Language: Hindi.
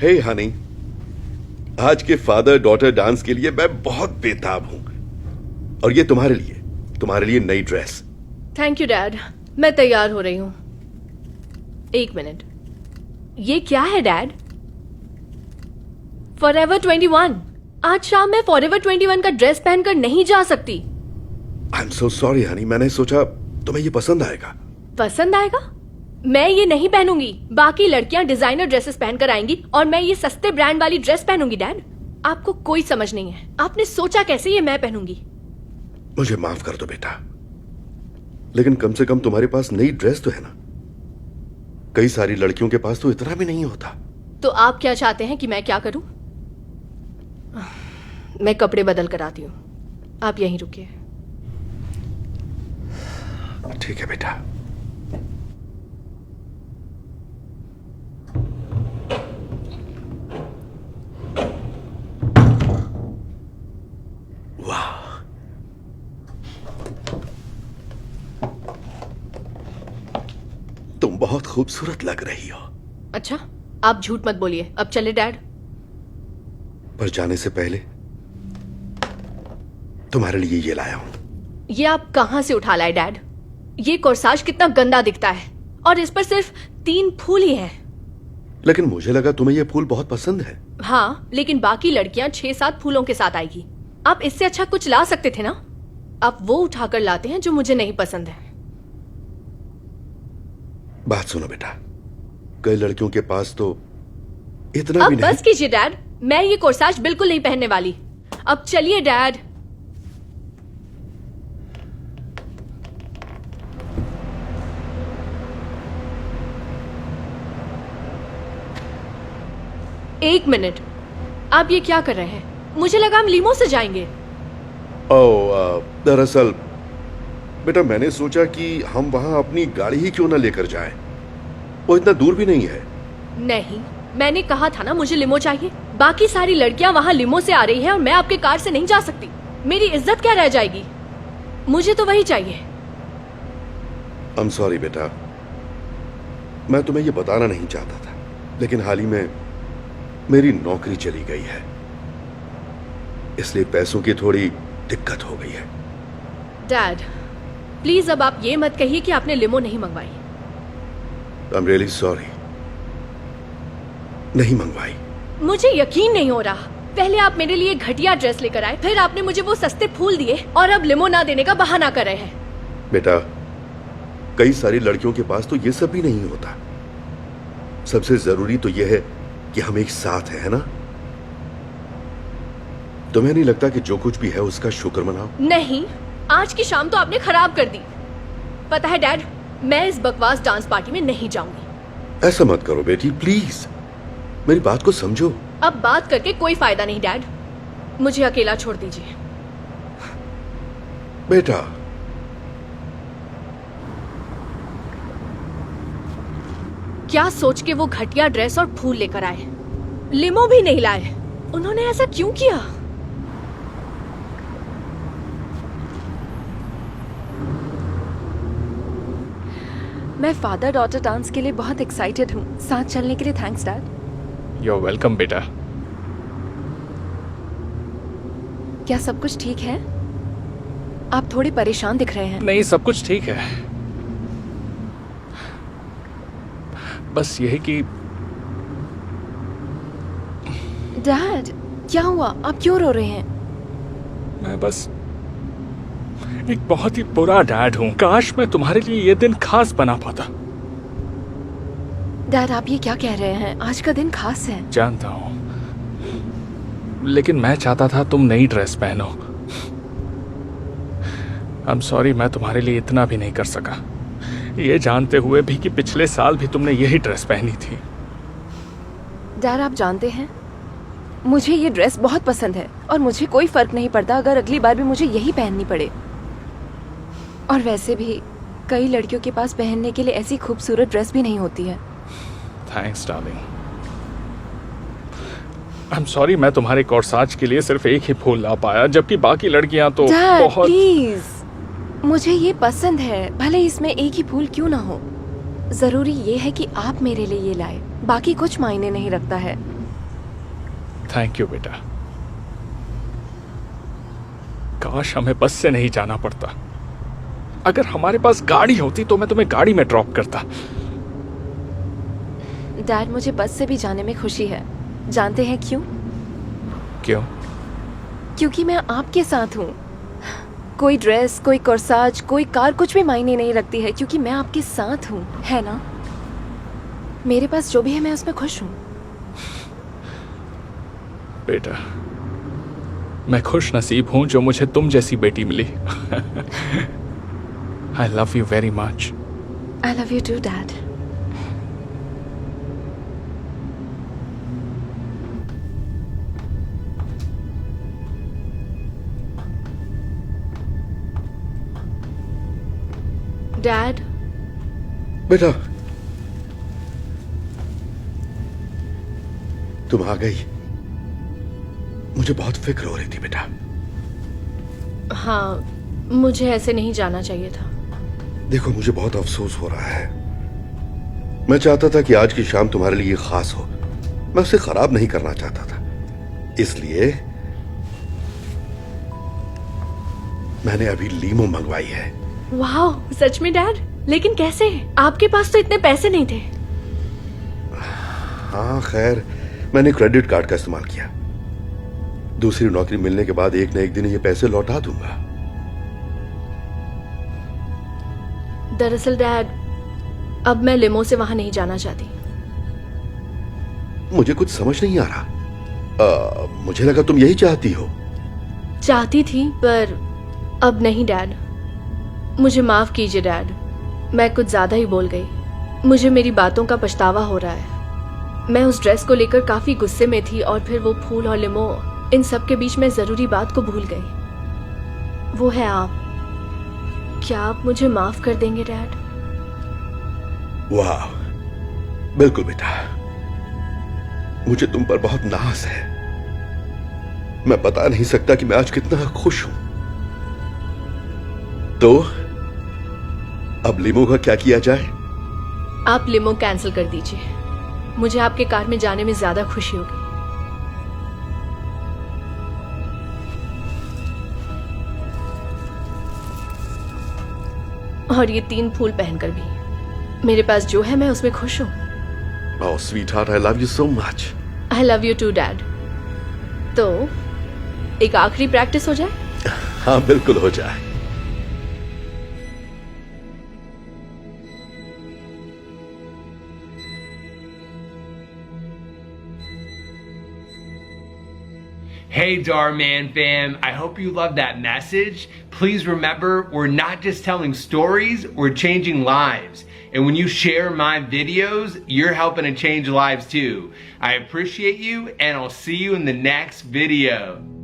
हे हनी, आज के फादर डॉटर डांस के लिए मैं बहुत बेताब हूं, और ये तुम्हारे लिए नई ड्रेस। थैंक यू डैड, मैं तैयार हो रही हूँ। एक मिनट, ये क्या है डैड? फॉरएवर 21। आज शाम मैं फॉरएवर 21 का ड्रेस पहनकर नहीं जा सकती। I am so sorry Honey, मैंने सोचा तुम्हें ये पसंद आएगा। पसंद आएगा? मैं ये नहीं पहनूंगी। बाकी लड़कियां डिजाइनर ड्रेसेस पहनकर आएंगी और मैं ये सस्ते ब्रांड वाली ड्रेस पहनूंगी। डैड, आपको कोई समझ नहीं है। आपने सोचा कैसे ये मैं पहनूंगी? मुझे माफ कर दो बेटा, लेकिन कम से कम तुम्हारे पास नई ड्रेस तो है ना। कई सारी लड़कियों के पास तो इतना भी नहीं होता। तो आप क्या चाहते हैं कि मैं क्या करूं? मैं कपड़े बदल कर आती हूं, आप यहीं रुकिए। ठीक है बेटा। वाह, तुम बहुत खूबसूरत लग रही हो। अच्छा, आप झूठ मत बोलिए। अब चले डैड। पर जाने से पहले तुम्हारे लिए ये लाया हूं। ये आप कहां से उठा लाए डैड? ये कोर्साज कितना गंदा दिखता है, और इस पर सिर्फ 3 फूल ही हैं। लेकिन मुझे लगा तुम्हें ये फूल बहुत पसंद है। हाँ, लेकिन बाकी लड़कियां 6-7 फूलों के साथ आएगी। आप इससे अच्छा कुछ ला सकते थे ना। आप वो उठाकर लाते हैं जो मुझे नहीं पसंद है। बात सुनो बेटा, कई लड़कियों के पास तो इतना अब भी नहीं। बस कीजिए डैड, मैं ये कोर्साज बिल्कुल नहीं पहनने वाली। अब चलिए डैड। एक मिनट, आप ये क्या कर रहे हैं? मुझे लगा हम लीमो से जाएंगे। दरअसल बेटा, मैंने सोचा कि हम वहां अपनी गाड़ी ही क्यों ना लेकर जाएं। वो इतना दूर भी नहीं है। नहीं, मैंने कहा था ना मुझे लिमो चाहिए। बाकी सारी लड़कियां वहां लिमो से आ रही हैं और मैं आपके कार से नहीं जा सकती। मेरी इज्जत क्या रह जाएगी? मुझे तो वही चाहिए। आई एम सॉरी बेटा, मैं तुम्हें ये बताना नहीं चाहता था, लेकिन हाल ही में मेरी नौकरी चली गई है, इसलिए पैसों की थोड़ी दिक्कत हो गई है। डैड, प्लीज अब आप ये मत कहिए कि आपने लिमो नहीं मंगवाई। आई एम रियली सॉरी, नहीं मंगवाई। मुझे यकीन नहीं हो रहा। पहले आप मेरे लिए घटिया ड्रेस लेकर आए, फिर आपने मुझे वो सस्ते फूल दिए, और अब लिमो ना देने का बहाना कर रहे हैं। बेटा, कई सारी लड़कियों के पास तो ये सब भी नहीं होता। सबसे जरूरी तो यह है कि हम एक साथ हैं, है ना? तुम्हें नहीं लगता कि जो कुछ भी है उसका शुक्र मनाओ? नहीं, आज की शाम तो आपने खराब कर दी। पता है डैड, मैं इस बकवास डांस पार्टी में नहीं जाऊंगी। ऐसा मत करो बेटी, प्लीज मेरी बात को समझो। अब बात करके कोई फायदा नहीं डैड, मुझे अकेला छोड़ दीजिए। बेटा, क्या सोच के वो घटिया ड्रेस और फूल लेकर आए? लिमो भी नहीं लाए। उन्होंने ऐसा क्यों किया? मैं फादर डॉटर डांस के लिए बहुत एक्साइटेड हूँ। साथ चलने के लिए thanks dad. You are welcome बेटा। क्या सब कुछ ठीक है? आप थोड़े परेशान दिख रहे हैं। नहीं, सब कुछ ठीक है। बस यही कि डैड, क्या हुआ? आप क्यों रो रहे हैं? मैं बस एक बहुत ही बुरा डैड हूँ। काश मैं तुम्हारे लिए ये दिन खास बना पाता। डैड, आप ये क्या कह रहे हैं? आज का दिन खास है। जानता हूँ, लेकिन मैं चाहता था तुम नई ड्रेस पहनो। आई एम सॉरी, मैं तुम्हारे लिए इतना भी नहीं कर सका, ये जानते हुए भी कि पिछले साल भी तुमने यही ड्रेस पहनी थी। डैड, आप जानते हैं मुझे ये ड्रेस बहुत पसंद है, और मुझे कोई फर्क नहीं पड़ता अगर अगली बार भी मुझे यही पहननी पड़े। और वैसे भी कई लड़कियों के पास पहनने के लिए ऐसी खूबसूरत ड्रेस भी नहीं होती है। Thanks darling. I am sorry, मैं तुम्हारे कोर्साज के लिए सिर्फ एक ही फूल ला पाया, जबकि बाकी लड़कियां तो डैड, बहुत। प्लीज, मुझे ये पसंद है, भले इसमें एक ही फूल क्यों ना हो। जरूरी ये है कि आप मेरे लिए ये लाए, बाकी कुछ मायने नहीं रखता है। थैंक यू बेटा। काश हमें बस से नहीं जाना पड़ता। अगर हमारे पास गाड़ी होती तो मैं तुम्हें गाड़ी में ड्रॉप करता। डैड, मुझे बस से भी जाने में खुशी है। जानते हैं क्यों? क्यों? क्योंकि मैं आपके साथ हूँ। कोई ड्रेस, कोई कोर्साज, कोई कार कुछ भी मायने नहीं रखती है, क्योंकि मैं आपके साथ हूँ, है ना? मेरे पास जो भी है मैं उसमें खुश हूँ। बेटा, मैं खुश नसीब हूं जो मुझे तुम जैसी बेटी मिली। I love you very much. I love you too dad. Dad, बेटा, तुम आ गई। मुझे बहुत फिक्र हो रही थी बेटा। हाँ, मुझे ऐसे नहीं जाना चाहिए था। देखो, मुझे बहुत अफसोस हो रहा है। मैं चाहता था कि आज की शाम तुम्हारे लिए खास हो। मैं उसे खराब नहीं करना चाहता था, इसलिए मैंने अभी लीमो मंगवाई है। वाह, सच में डैड? लेकिन कैसे? आपके पास तो इतने पैसे नहीं थे। हाँ खैर, मैंने क्रेडिट कार्ड का इस्तेमाल किया। दूसरी नौकरी मिलने के बाद एक न एक दिन ये पैसे लौटा दूंगा। दरअसल डैड, अब मैं लिमो से वहां नहीं जाना चाहती। मुझे कुछ समझ नहीं आ रहा। मुझे लगा तुम यही चाहती हो। चाहती थी, पर अब नहीं डैड। मुझे माफ कीजिए डैड, मैं कुछ ज्यादा ही बोल गई। मुझे मेरी बातों का पछतावा हो रहा है। मैं उस ड्रेस को लेकर काफी गुस्से में थी, और फिर वो फूल और लिमो, इन सब के बीच में जरूरी बात को भूल गई। वो है आप। क्या आप मुझे माफ कर देंगे डैड? वाह, बिल्कुल बेटा। मुझे तुम पर बहुत नाज है। मैं बता नहीं सकता कि मैं आज कितना खुश हूं। तो अब लिमो का क्या किया जाए? आप लिमो कैंसिल कर दीजिए। मुझे आपके कार में जाने में ज्यादा खुशी होगी। और ये 3 फूल पहनकर भी। मेरे पास जो है मैं उसमें खुश हूं। Oh, sweetheart, I love you so much. I love you too dad. तो एक आखिरी प्रैक्टिस हो जाए? हाँ, बिल्कुल हो जाए। Hey Darman fam, I hope you loved that message. Please remember, we're not just telling stories, we're changing lives. And when you share my videos, you're helping to change lives too. I appreciate you, and I'll see you in the next video.